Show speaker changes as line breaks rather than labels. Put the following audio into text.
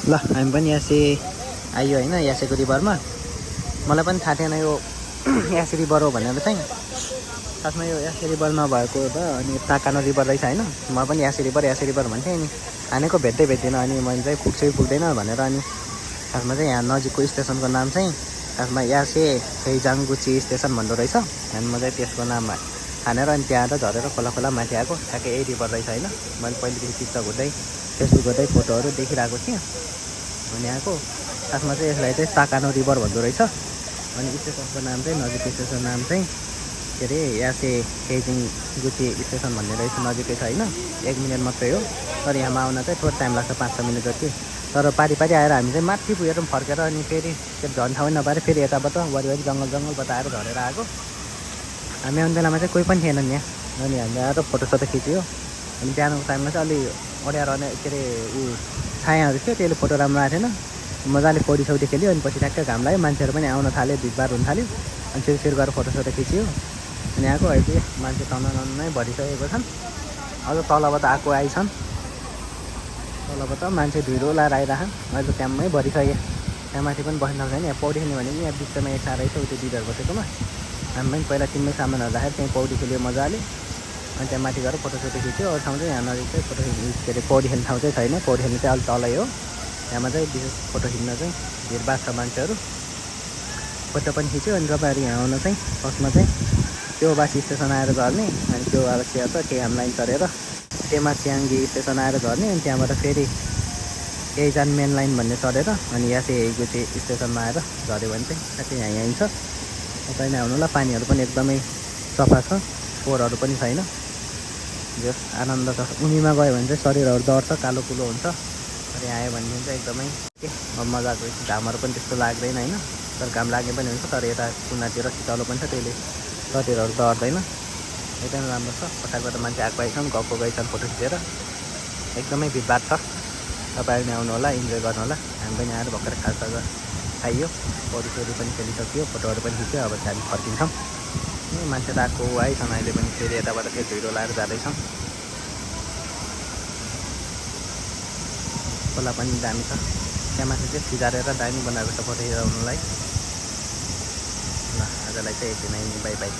ल हामी पनि यासे आइयो होइन यासेको रिभरमा। मलाई पनि थाहा थिएन यो यासे रिभर हो भनेर चाहिँ। खासमा यो यासे रिभर नभएको त अनि ताकानो रिभर रहेछ होइन। म पनि यासे रिभर भन्थेँ अनि हानेको भेट्दिनँ अनि मैले चाहिँ पुग्छु कि पुग्दैन भनेर। अनि खासमा चाहिँ यहाँ नजिकको स्टेसनको नाम चाहिँ खासमा यासे फैजाङगुची स्टेसन भन्दो रहेछ। अनि म चाहिँ त्यसको नाम हानेर अनि त्यहाँ त झरेर खोला माथि आएको ठ्याक्कै यही रिभर रहेछ होइन। मैले पहिलेदेखि टिकटक हुँदै फेसबुक गर्दै फोटोहरू देखिरहेको थिएँ। अनि यहाँको खासमा चाहिँ यसलाई चाहिँ ताकानो रिभर भन्दो रहेछ। अनि स्टेसनको नाम चाहिँ नजिकको स्टेसन नाम चाहिँ के अरे यासे फैजाङगुची स्टेसन भन्ने रहेछ। नजिकै छ होइन, 1 मिनट मात्रै हो। तर यहाँमा आउन चाहिँ थोरै टाइम लाग्छ, 5-6 मिनट जति। तर पारी आएर हामी चाहिँ माथि पुगेर फर्केर अनि फेरि झन् ठाउँ नपाएर फेरि यताबाट वरिपरि जङ्गलबाट आएर झरेर आएको। हामी आउने बेलामा चाहिँ कोही पनि थिएनन् यहाँ। अनि हामीले आएर फोटोसोटो खिच्यो। अनि बिहानको टाइममा चाहिँ अलि अड्यारो के अरे छायाहरू थियो, त्यसले फोटो राम्रो आएको थिएन। मजाले पौडी खेल्यो अनि पछि ठ्याक्कै घाम लाग्यो, मान्छेहरू पनि आउन थाल्यो, भिडभाड हुन थाल्यो। अनि छिर गरेर फोटोसोटो खिच्यो। अनि यहाँको अहिले मान्छे टन्नै भरिसकेको छन्। अझ तलबाट आएको आइछन्, तलबाट मान्छे भिडो लाएर आइरहेछन्। अहिले त्यहाँमै भरिसके, त्यहाँ माथि पनि बस्न सक्दैन। यहाँ पौडी खेल्ने भने यहाँ बिचमा एक साह्रै छ त्यो दिदीहरू बसेकोमा। हामी पनि पहिला तिनमै सामानहरू राखेर त्यहीँ पौडी खेल्यो मजाले। अनि त्यहाँ माथि गएर फोटोसोटो खिच्यो। अरू ठाउँ चाहिँ यहाँ नजिक चाहिँ के अरे पौडी खेल्ने ठाउँ चाहिँ छैन। पौडी खेल्ने चाहिँ अलिक तलै हो। त्यहाँमा चाहिँ विशेष फोटो खिच्न चाहिँ भिडभाड छ मान्छेहरू। फोटो पनि खिच्यो। अनि तपाईँहरू यहाँ आउन चाहिँ फर्स्टमा चाहिँ त्यो बासी स्टेसन आएर झर्ने। अनि त्यो अब चिया छ केही लाइन चढेर टेमा च्याङ्गी स्टेसन आएर झर्ने। अनि त्यहाँबाट फेरि केहीजान मेन लाइन भन्ने चढेर अनि यासे गुची स्टेसनमा आएर झऱ्यो भने चाहिँ ठ्याक्कै यहीँ छ। तपाईँ नै आउनु ल। पानीहरू पनि एकदमै सफा छ, फोहोरहरू पनि छैन। जस आनन्द छ। उनीमा गयो भने चाहिँ शरीरहरू डढ्छ, कालो कुलो हुन्छ। तर यहाँ आयो भनेदेखि चाहिँ एकदमै मजाको, घामहरू पनि त्यस्तो लाग्दैन होइन। तर घाम लाग्ने पनि हुन्छ, तर यता कुनातिर शीतलो पनि छ, त्यसले शरीरहरू डढ्दैन। एकदमै राम्रो छ। पछाडिबाट मान्छे आएको आइछन्, गएको गइछन् फोटो खिचेर। एकदमै भिडभाड छ। तपाईँहरू आउनु होला, इन्जोय गर्नु होला। हामी पनि आएर भर्खर खाजा खाइयो, पौडी पनि खेलिसक्यो, फोटोहरू पनि खिच्यो। अब चाहिँ हामी फर्किन्छौँ। मान्छे त आएको आइछन् अहिले पनि, फेरि यताबाट फेरि भिडो लाएर जाँदैछौँ। खोला पनि दामी छ। त्यहाँ माथि चाहिँ फिजारेर दामी बनाएको छ फोटो खिचाउनुलाई। ल आजलाई चाहिँ यति नै, बाई बाई।